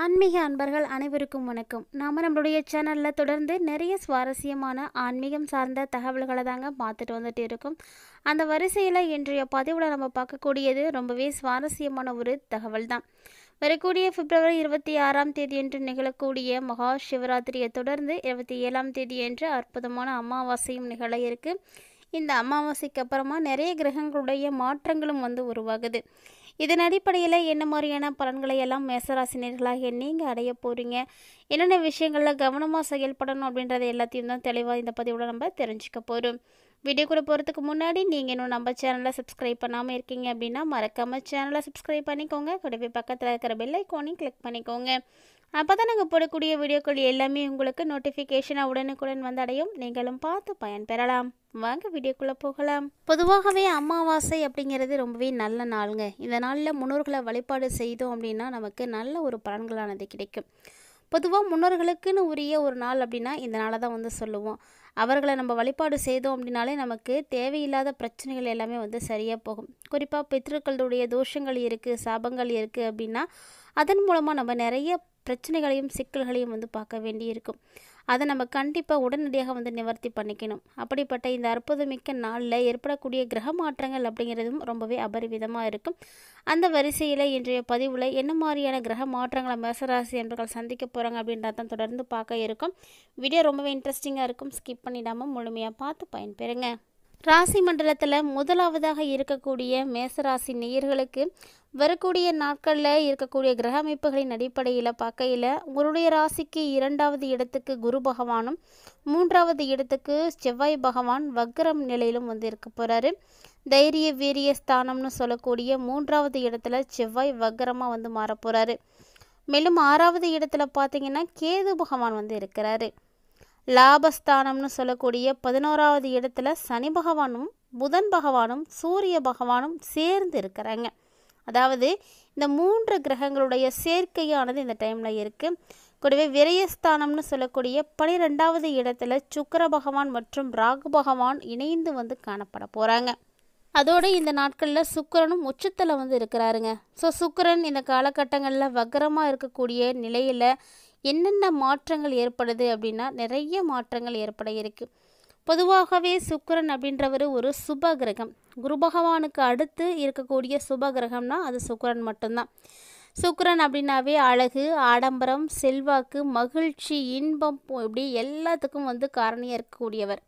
ஆன்மீக அன்பர்கள் அனைவருக்கும் வணக்கம். நம்மளுடைய சேனலில் தொடர்ந்து நிறைய சுவாரஸ்யமான ஆன்மீகம் சார்ந்த தகவல்களை தாங்க பார்த்துட்டு வந்துட்டு இருக்கோம். அந்த வரிசையில் இன்றைய பதிவில் நம்ம பார்க்கக்கூடியது ரொம்பவே சுவாரஸ்யமான ஒரு தகவல் தான். வரக்கூடிய பிப்ரவரி 26ஆம் தேதியன்று நிகழக்கூடிய மகா சிவராத்திரியை தொடர்ந்து 27ஆம் தேதியன்று அற்புதமான அமாவாசையும் நிகழ இருக்கு. இந்த அமாவாசைக்கு அப்புறமா நிறைய கிரகங்களுடைய மாற்றங்களும் உருவாகுது. இதன் அடிப்படையில் என்ன மாதிரியான பலன்களை எல்லாம் மேசராசினியர்களாக நீங்கள் அடைய போகிறீங்க, என்னென்ன விஷயங்களில் கவனமாக செயல்படணும் அப்படின்றத எல்லாத்தையும் தான் தெளிவாக இந்த பதிவோட நம்ம தெரிஞ்சுக்க போகிறோம். வீடியோக்குள்ளே போகிறதுக்கு முன்னாடி நீங்கள் இன்னும் நம்ம சேனலை சப்ஸ்கிரைப் பண்ணாமல் இருக்கீங்க அப்படின்னா மறக்காமல் சேனலை சப்ஸ்கிரைப் பண்ணிக்கோங்க. கூடவே பக்கத்தில் இருக்கிற பெல் ஐக்கானையும் கிளிக் பண்ணிக்கோங்க. அப்போ தான் நாங்கள் போடக்கூடிய வீடியோக்கள் எல்லாமே உங்களுக்கு நோட்டிஃபிகேஷனாக உடனுக்குடன் வந்தடையும். நீங்களும் பார்த்து பயன்பெறலாம். வாங்க வீடியோக்குள்ளே போகலாம். பொதுவாகவே அமாவாசை அப்படிங்கிறது ரொம்பவே நல்ல நாளுங்க. இந்த நாளில் முன்னோர்களை வழிபாடு செய்தோம் அப்படின்னா நமக்கு நல்ல ஒரு பலன்களானது கிடைக்கும். பொதுவாக முன்னோர்களுக்குன்னு உரிய ஒரு நாள் அப்படின்னா இந்த நாளை தான் சொல்லுவோம். அவர்களை நம்ம வழிபாடு செய்தோம் அப்படின்னாலே நமக்கு தேவையில்லாத பிரச்சனைகள் எல்லாமே சரியாக போகும். குறிப்பாக பித்ருக்களுடைய தோஷங்கள் இருக்குது, சாபங்கள் இருக்குது அப்படின்னா அதன் மூலமாக நம்ம நிறைய பிரச்சனைகளையும் சிக்கல்களையும் பார்க்க வேண்டியிருக்கும். அதை நம்ம கண்டிப்பாக உடனடியாக நிவர்த்தி பண்ணிக்கணும். அப்படிப்பட்ட இந்த அற்புதமிக்க நாளில் ஏற்படக்கூடிய கிரக மாற்றங்கள் அப்படிங்கிறதும் ரொம்பவே அபரிவிதமாக இருக்கும். அந்த வரிசையில் இன்றைய பதிவில் என்ன மாதிரியான கிரக மாற்றங்களை மேசராசி என்பர்கள் சந்திக்க போகிறாங்க அப்படின்றதான் தொடர்ந்து பார்க்க இருக்கும். வீடியோ ரொம்பவே இன்ட்ரெஸ்டிங்காக இருக்கும். ஸ்கிப் பண்ணிடாமல் முழுமையாக பார்த்து பயன்பெறுங்க. ராசி மண்டலத்தில் முதலாவதாக இருக்கக்கூடிய மேசராசி நேயர்களுக்கு வரக்கூடிய நாட்களில் இருக்கக்கூடிய கிரக அமைப்புகளின் அடிப்படையில் பார்க்கையில் உங்களுடைய ராசிக்கு 2வது இடத்துக்கு குரு பகவானும் 3வது இடத்துக்கு செவ்வாய் பகவான் வக்ரம் நிலையிலும் இருக்க போகிறாரு. தைரிய வீரிய ஸ்தானம்னு சொல்லக்கூடிய 3வது இடத்துல செவ்வாய் வக்ரமாக மாற போகிறாரு. மேலும் 6வது இடத்துல பார்த்தீங்கன்னா கேது பகவான் இருக்கிறாரு. லாபஸ்தானம்னு சொல்லக்கூடிய 11வது இடத்துல சனி பகவானும் புதன் பகவானும் சூரிய பகவானும் சேர்ந்து இருக்கிறாங்க. அதாவது இந்த 3 கிரகங்களுடைய சேர்க்கையானது இந்த டைமில் இருக்குது. கூடவே விரயஸ்தானம்னு சொல்லக்கூடிய 12வது இடத்துல சுக்கிர பகவான் மற்றும் ராகு பகவான் இணைந்து காணப்பட போகிறாங்க. அதோடு இந்த நாட்களில் சுக்கிரனும் உச்சத்தில் இருக்கிறாருங்க. ஸோ சுக்கிரன் இந்த காலகட்டங்களில் வக்கரமாக இருக்கக்கூடிய நிலையில் என்னென்ன மாற்றங்கள் ஏற்படுது அப்படின்னா நிறைய மாற்றங்கள் ஏற்பட இருக்குது. பொதுவாகவே சுக்கிரன் அப்படின்றவர் ஒரு சுப கிரகம். குரு பகவானுக்கு அடுத்து இருக்கக்கூடிய சுப கிரகம்னா அது சுக்கிரன் மட்டும்தான். சுக்கிரன் அப்படின்னாவே அழகு, ஆடம்பரம், செல்வாக்கு, மகிழ்ச்சி, இன்பம் இப்படி எல்லாத்துக்கும் காரணியாக இருக்கக்கூடியவர்.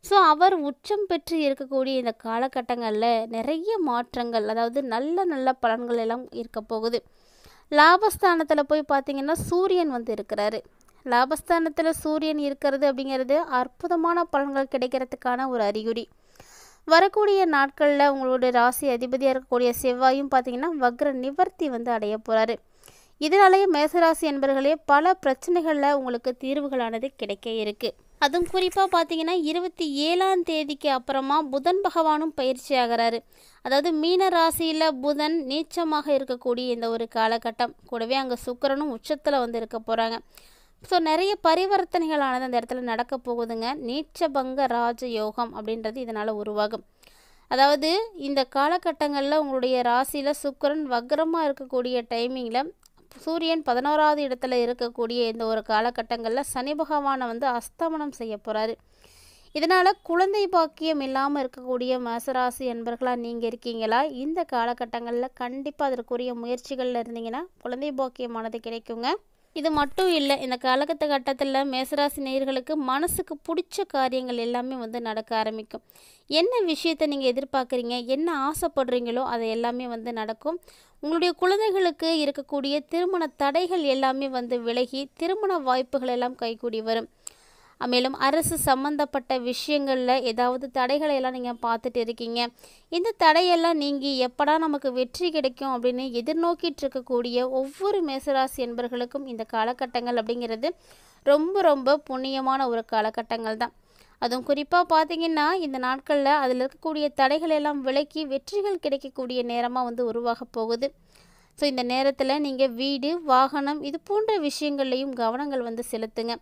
ஸோ அவர் உச்சம் பெற்று இருக்கக்கூடிய இந்த காலகட்டங்களில் நிறைய மாற்றங்கள், அதாவது நல்ல நல்ல பலன்கள் எல்லாம் இருக்க போகுது. லாபஸ்தானத்தில் போய் பார்த்திங்கன்னா சூரியன் இருக்கிறாரு. லாபஸ்தானத்தில் சூரியன் இருக்கிறது அப்படிங்கிறது அற்புதமான பலன்கள் கிடைக்கிறதுக்கான ஒரு அறிகுறி. வரக்கூடிய நாட்களில் உங்களுடைய ராசி அதிபதியாக இருக்கக்கூடிய செவ்வாயும் பார்த்திங்கன்னா வக்ர நிவர்த்தி அடைய போகிறாரு. இதனாலேயே மேசராசி என்பர்களே பல பிரச்சனைகளில் உங்களுக்கு தீர்வுகளானது கிடைக்க இருக்குது. அதுவும் குறிப்பாக பார்த்தீங்கன்னா 27ஆம் தேதிக்கு அப்புறமா புதன் பகவானும் பயிற்சி ஆகிறாரு. அதாவது மீன ராசியில் புதன் நீச்சமாக இருக்கக்கூடிய இந்த ஒரு காலகட்டம். கூடவே அங்கே சுக்கிரனும் உச்சத்தில் இருக்க போகிறாங்க. ஸோ நிறைய பரிவர்த்தனைகளானது அந்த இடத்துல நடக்க போகுதுங்க. நீச்சபங்க ராஜ யோகம் அப்படின்றது இதனால் உருவாகும். அதாவது இந்த காலகட்டங்களில் உங்களுடைய ராசியில் சுக்கிரன் வக்ரமாக இருக்கக்கூடிய டைமிங்கில் சூரியன் 11வது இடத்துல இருக்கக்கூடிய இந்த ஒரு காலகட்டங்களில் சனி பகவானை அஸ்தமனம் செய்ய போகிறாரு. இதனால் குழந்தை பாக்கியம் இல்லாமல் இருக்கக்கூடிய மேசராசி என்பர்களாக நீங்கள் இருக்கீங்களா? இந்த காலகட்டங்களில் கண்டிப்பாக அதற்குரிய முயற்சிகளில் இருந்தீங்கன்னா குழந்தை பாக்கியமானது கிடைக்குங்க. இது மட்டும் இல்லை, இந்த காலகட்டத்தில் மேசராசி நேயர்களுக்கு மனசுக்கு பிடிச்ச காரியங்கள் எல்லாமே நடக்க ஆரம்பிக்கும். என்ன விஷயத்தை நீங்கள் எதிர்பார்க்குறீங்க, என்ன ஆசைப்படுறீங்களோ அது எல்லாமே நடக்கும். உங்களுடைய குழந்தைகளுக்கு இருக்கக்கூடிய திருமண தடைகள் எல்லாமே விலகி திருமண வாய்ப்புகள் எல்லாம் கைகூடி வரும். மேலும் அரசு சம்மந்தப்பட்ட விஷயங்களில் ஏதாவது தடைகளை எல்லாம் நீங்கள் பார்த்துட்டு இருக்கீங்க. இந்த தடையெல்லாம் நீங்கி எப்படா நமக்கு வெற்றி கிடைக்கும் அப்படின்னு எதிர்நோக்கிட்டு இருக்கக்கூடிய ஒவ்வொரு மேசராசி என்பர்களுக்கும் இந்த காலகட்டங்கள் அப்படிங்கிறது ரொம்ப ரொம்ப புண்ணியமான ஒரு காலகட்டங்கள் தான். அதுவும் குறிப்பாக பார்த்தீங்கன்னா இந்த நாட்களில் அதில் இருக்கக்கூடிய தடைகள் எல்லாம் விலக்கி வெற்றிகள் கிடைக்கக்கூடிய நேரமாக உருவாக போகுது. ஸோ இந்த நேரத்தில் நீங்கள் வீடு, வாகனம் இது போன்ற விஷயங்கள்லையும் கவனங்கள் செலுத்துங்க.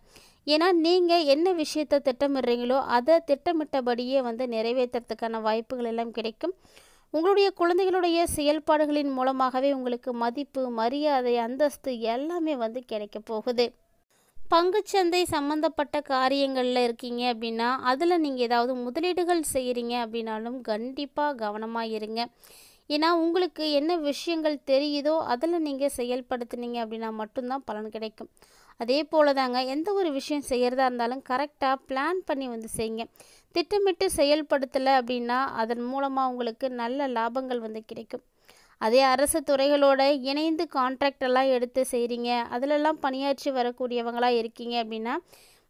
ஏன்னா நீங்கள் என்ன விஷயத்தை திட்டமிடுறீங்களோ அதை திட்டமிட்டபடியே நிறைவேற்றுறதுக்கான வாய்ப்புகள் எல்லாம் கிடைக்கும். உங்களுடைய குழந்தைகளுடைய செயல்பாடுகளின் மூலமாகவே உங்களுக்கு மதிப்பு, மரியாதை, அந்தஸ்து எல்லாமே வந்து கிடைக்க போகுது. பங்குச்சந்தை சம்மந்தப்பட்ட காரியங்களில் இருக்கீங்க அப்படின்னா அதில் நீங்கள் ஏதாவது முதலீடுகள் செய்கிறீங்க அப்படின்னாலும் கண்டிப்பாக கவனமாக இருங்க. ஏன்னா உங்களுக்கு என்ன விஷயங்கள் தெரியுதோ அதில் நீங்கள் செயல்படுத்துனீங்க அப்படின்னா மட்டும்தான் பலன் கிடைக்கும். அதே போல தாங்க எந்த ஒரு விஷயம் செய்கிறதா இருந்தாலும் கரெக்டாக பிளான் பண்ணி வந்து செய்யுங்க. திட்டமிட்டு செயல்படுத்தலை அப்படின்னா அதன் மூலமாக உங்களுக்கு நல்ல லாபங்கள் வந்து கிடைக்கும். அதே அரசு துறைகளோட இணைந்து கான்ட்ராக்ட் எல்லாம் எடுத்து செய்கிறீங்க, அதிலெல்லாம் பணியாற்றி வரக்கூடியவங்களாக இருக்கீங்க அப்படின்னா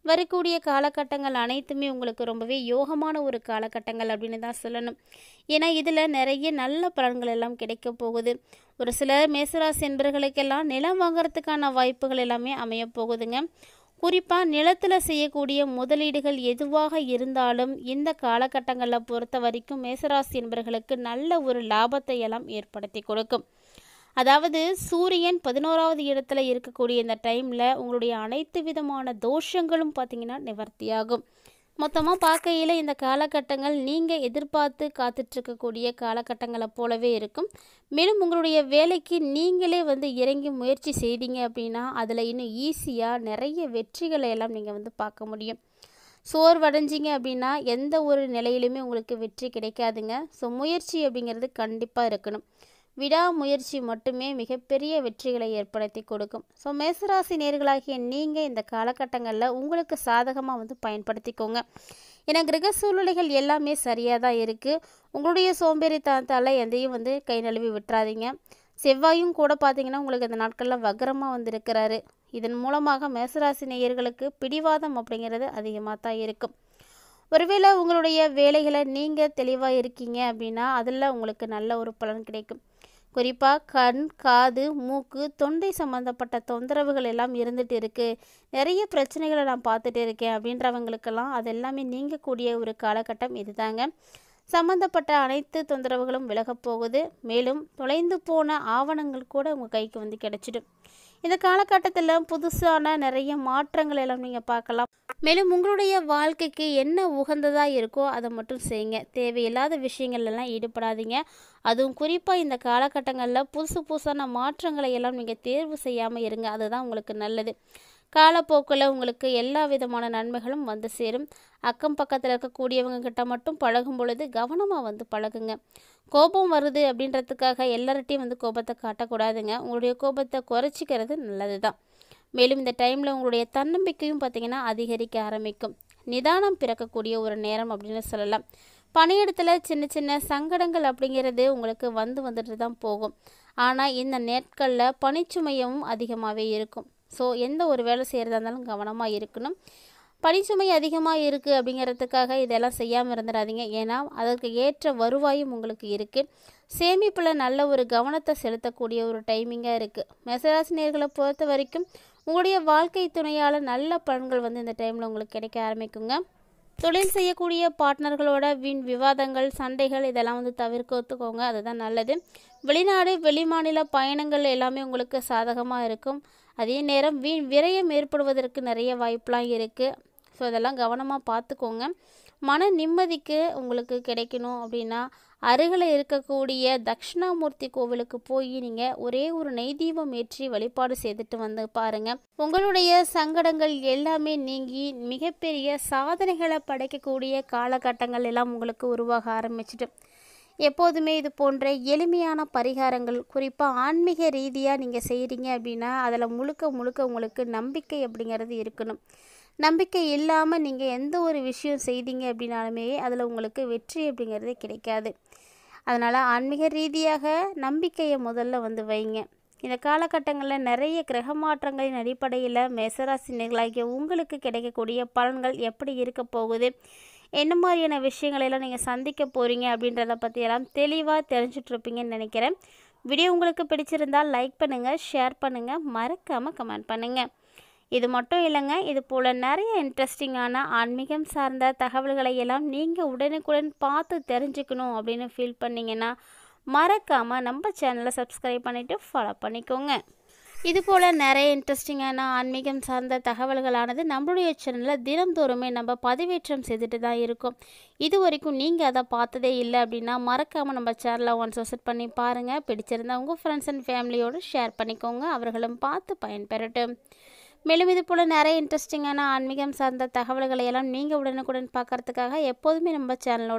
வரக்கூடிய காலகட்டங்கள் அனைத்துமே உங்களுக்கு ரொம்பவே யோகமான ஒரு காலகட்டங்கள் அப்படின்னு தான் சொல்லணும். ஏன்னா இதில் நிறைய நல்ல பலன்கள் எல்லாம் கிடைக்க போகுது. ஒரு சில மேசராசி என்பர்களுக்கெல்லாம் நிலம் வாங்கிறதுக்கான வாய்ப்புகள் எல்லாமே அமைய போகுதுங்க. குறிப்பாக நிலத்தில் செய்யக்கூடிய முதலீடுகள் எதுவாக இருந்தாலும் இந்த காலகட்டங்களில் பொறுத்த வரைக்கும் மேசராசி என்பர்களுக்கு நல்ல ஒரு லாபத்தை எல்லாம் ஏற்படுத்தி கொடுக்கும். அதாவது சூரியன் 11வது இடத்துல இருக்கக்கூடிய இந்த டைமில் உங்களுடைய அனைத்து விதமான தோஷங்களும் பார்த்திங்கன்னா நிவர்த்தியாகும். மொத்தமாக பார்க்கையில் இந்த காலகட்டங்கள் நீங்கள் எதிர்பார்த்து காத்துட்ருக்கக்கூடிய காலகட்டங்களை போலவே இருக்கும். மேலும் உங்களுடைய வேலைக்கு நீங்களே வந்து இறங்கி முயற்சி செய்தீங்க அப்படின்னா அதில் இன்னும் ஈஸியாக நிறைய வெற்றிகளை எல்லாம் நீங்கள் வந்து பார்க்க முடியும். சோர்வடைஞ்சிங்க அப்படின்னா எந்த ஒரு நிலையிலுமே உங்களுக்கு வெற்றி கிடைக்காதுங்க. ஸோ முயற்சி அப்படிங்கிறது கண்டிப்பாக இருக்கணும். விடாமுயற்சி மட்டுமே மிகப்பெரிய வெற்றிகளை ஏற்படுத்தி கொடுக்கும். ஸோ மேசராசி நேர்களாகிய நீங்கள் இந்த காலகட்டங்களில் உங்களுக்கு சாதகமாக வந்து பயன்படுத்திக்கோங்க. ஏன்னா கிரக சூழ்நிலைகள் எல்லாமே சரியாக தான் இருக்குது. உங்களுடைய சோம்பேறித்தனத்தால் எதையும் வந்து கை நழுவி விட்டுறாதீங்க. செவ்வாயும் கூட பார்த்தீங்கன்னா உங்களுக்கு இந்த நாட்களில் வக்ரமாக வந்திருக்கிறாரு. இதன் மூலமாக மேசராசி நேயர்களுக்கு பிடிவாதம் அப்படிங்கிறது அதிகமாக தான் இருக்கும். ஒருவேளை உங்களுடைய வேலைகளை நீங்கள் தெளிவாக இருக்கீங்க அப்படின்னா அதில் உங்களுக்கு நல்ல ஒரு பலன் கிடைக்கும். குறிப்பாக கண், காது, மூக்கு, தொண்டை சம்மந்தப்பட்ட தொந்தரவுகள் எல்லாம் இருந்துகிட்டு இருக்குது, நிறைய பிரச்சனைகளை நான் பார்த்துட்டு இருக்கேன் அப்படின்றவங்களுக்கெல்லாம் அது எல்லாமே நீங்கக்கூடிய ஒரு காலகட்டம் இதுதாங்க. சம்மந்தப்பட்ட அனைத்து தொந்தரவுகளும் விலகப் போகுது. மேலும் தொலைந்து போன ஆவணங்கள் கூட உங்கள் கைக்கு வந்து கிடைச்சிடும். இந்த காலகட்டத்தில் புதுசான நிறைய மாற்றங்கள் எல்லாம் நீங்கள் பார்க்கலாம். மேலும் உங்களுடைய வாழ்க்கைக்கு என்ன உகந்ததாக இருக்கோ அதை மட்டும் செய்யுங்க. தேவையில்லாத விஷயங்கள்லாம் ஈடுபடாதீங்க. அதுவும் குறிப்பாக இந்த காலகட்டங்களில் புதுசான மாற்றங்களை எல்லாம் நீங்கள் தேர்வு செய்யாமல் இருங்க. அதுதான் உங்களுக்கு நல்லது. காலப்போக்கில் உங்களுக்கு எல்லா விதமான நன்மைகளும் வந்து சேரும். அக்கம் பக்கத்தில் இருக்கக்கூடியவங்க கிட்ட மட்டும் பழகும் பொழுது கவனமாக வந்து பழகுங்க. கோபம் வருது அப்படின்றதுக்காக எல்லார்ட்டையும் வந்து கோபத்தை காட்டக்கூடாதுங்க. உங்களுடைய கோபத்தை குறைச்சிக்கிறது நல்லது தான். மேலும் இந்த டைமில் உங்களுடைய தன்னம்பிக்கையும் பார்த்திங்கன்னா அதிகரிக்க ஆரம்பிக்கும். நிதானம் பிறக்கக்கூடிய ஒரு நேரம் அப்படின்னு சொல்லலாம். பணியிடத்தில் சின்ன சின்ன சங்கடங்கள் அப்படிங்கிறது உங்களுக்கு வந்துட்டு தான் போகும். ஆனால் இந்த நாட்களில் பணிச்சுமையும் அதிகமாகவே இருக்கும். ஸோ எந்த ஒரு வேலை செய்கிறதா இருந்தாலும் கவனமாக இருக்கணும். பணிச்சுமை அதிகமாக இருக்குது அப்படிங்கிறதுக்காக இதெல்லாம் செய்யாமல் இருந்துடாதீங்க. ஏன்னா அதற்கு ஏற்ற வருவாயும் உங்களுக்கு இருக்குது. சேமிப்பில் நல்ல ஒரு கவனத்தை செலுத்தக்கூடிய ஒரு டைமிங்காக இருக்குது. மேசராசினியர்களை பொறுத்த வரைக்கும் உங்களுடைய வாழ்க்கை துணையால் நல்ல பலன்கள் வந்து இந்த டைமில் உங்களுக்கு கிடைக்க ஆரம்பிக்குங்க. தொழில் செய்யக்கூடிய பார்ட்னர்களோட விவாதங்கள், சண்டைகள் இதெல்லாம் வந்து தவிர்த்துக்கோங்க. அதுதான் நல்லது. வெளிநாடு, வெளிமாநில பயணங்கள் எல்லாமே உங்களுக்கு சாதகமாக இருக்கும். அதே நேரம் விரயம் ஏற்படுவதற்கு நிறைய வாய்ப்பெலாம் இருக்குது. ஸோ அதெல்லாம் கவனமாக பார்த்துக்கோங்க. மன நிம்மதிக்கு உங்களுக்கு கிடைக்கணும் அப்படின்னா அருகில் இருக்கக்கூடிய தட்சிணாமூர்த்தி கோவிலுக்கு போய் நீங்கள் ஒரே ஒரு நெய் தீபம் ஏற்றி வழிபாடு செய்துட்டு வந்து பாருங்கள். உங்களுடைய சங்கடங்கள் எல்லாமே நீங்கி மிகப்பெரிய சாதனைகளை படைக்கக்கூடிய காலகட்டங்கள் எல்லாம் உங்களுக்கு உருவாக ஆரம்பிச்சிட்டு, எப்போதுமே இது போன்ற எளிமையான பரிகாரங்கள் குறிப்பாக ஆன்மீக ரீதியாக நீங்கள் செய்கிறீங்க அப்படின்னா அதில் முழுக்க உங்களுக்கு நம்பிக்கை அப்படிங்கிறது இருக்கணும். நம்பிக்கை இல்லாமல் நீங்கள் எந்த ஒரு விஷயம் செய்தீங்க அப்படின்னாலுமே அதில் உங்களுக்கு வெற்றி அப்படிங்கிறது கிடைக்காது. அதனால் ஆன்மீக ரீதியாக நம்பிக்கையை முதல்ல வந்து வைங்க. இந்த காலகட்டங்களில் நிறைய கிரக மாற்றங்களின் அடிப்படையில் மேசராசினியர்களாகிய உங்களுக்கு கிடைக்கக்கூடிய பலன்கள் எப்படி இருக்க போகுது, என்ன மாதிரியான விஷயங்களெல்லாம் நீங்கள் சந்திக்க போகிறீங்க அப்படின்றத பற்றியெல்லாம் தெளிவாக தெரிஞ்சிட்ருப்பீங்கன்னு நினைக்கிறேன். வீடியோ உங்களுக்கு பிடிச்சிருந்தால் லைக் பண்ணுங்கள், ஷேர் பண்ணுங்கள், மறக்காமல் கமெண்ட் பண்ணுங்கள். இது மட்டும் இல்லைங்க, இது போல் நிறைய இன்ட்ரெஸ்டிங்கான ஆன்மீகம் சார்ந்த தகவல்களை எல்லாம் நீங்கள் உடனுக்குடன் பார்த்து தெரிஞ்சுக்கணும் அப்படின்னு ஃபீல் பண்ணிங்கன்னா மறக்காமல் நம்ம சேனலை சப்ஸ்கிரைப் பண்ணிவிட்டு ஃபாலோ பண்ணிக்கோங்க. இது போல் நிறைய இன்ட்ரெஸ்டிங்கான ஆன்மீகம் சார்ந்த தகவல்களானது நம்மளுடைய சேனலில் தினந்தோறுமே நம்ம பதிவேற்றம் செய்துட்டு தான் இருக்கோம். இது வரைக்கும் நீங்கள் அதை பார்த்ததே இல்லை அப்படின்னா மறக்காமல் நம்ம சேனலை ஒன்ஸ் விசிட் பண்ணி பாருங்கள். பிடிச்சிருந்தா உங்கள் ஃப்ரெண்ட்ஸ் அண்ட் ஃபேமிலியோடு ஷேர் பண்ணிக்கோங்க, அவர்களும் பார்த்து பயன்பெறட்டும். மேலும் இது போல் நிறைய இன்ட்ரெஸ்டிங்கான ஆன்மீகம் சார்ந்த தகவல்களை எல்லாம் நீங்கள் உடனுக்குடன் பார்க்கறதுக்காக எப்போதுமே நம்ம சேனலோட